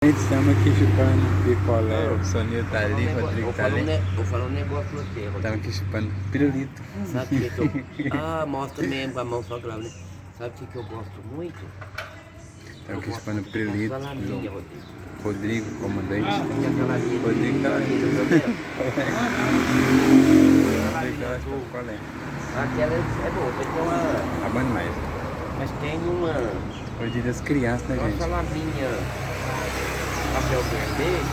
Gente, estamos aqui chupando picolé, o Soninho tá ali, o Rodrigo tá ali. Vou falar um negócio pra você, Rodrigo. Estamos aqui chupando pirulito. Sabe o que eu... Ah, mostra mesmo com a mão só grave, né? Sabe o que eu gosto muito? Estamos aqui chupando pirulito. Salaminha, Rodrigo, Comandante. Rodrigo tá lá. Aquela é boa, tem uma... A banda mais. Mas tem uma... Hoje das crianças, né, Uma gente? salaminha papel vermelho.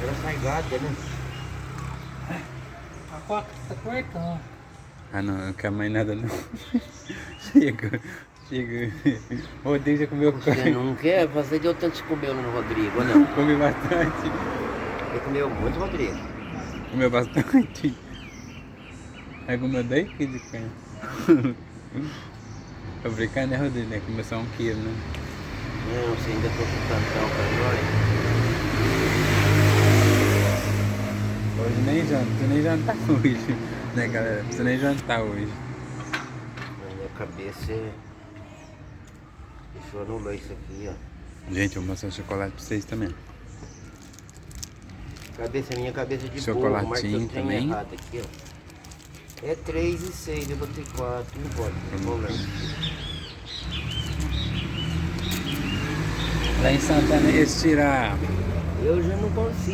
Ela sai gata, né? A coca tá cortando. Ah, não quero mais nada, não. Chega. O Rodrigo já comeu Você carne. não quer? Você deu tanto de comer no Rodrigo, ou não? Come bastante. Você comeu muito, Rodrigo? Comeu bastante. Aí comeu 10 quilos de carne. Tô brincando, né, Rodrigo? Né? Comeu só 1 quilo, né? Não, você ainda tô com tantão pra nós. Hoje nem janta, tu nem jantar hoje, né, galera? Você nem jantar hoje. Na minha cabeça é... Deixa eu anular isso aqui, ó. Gente, eu vou mostrar chocolate pra vocês também. Minha cabeça de Chocolatinho burro, mas eu tenho também. errado aqui, ó. É 3 e 6, eu botei 4, não pode, não vou lá. Lá em Santana eles tiram Eu já não consigo.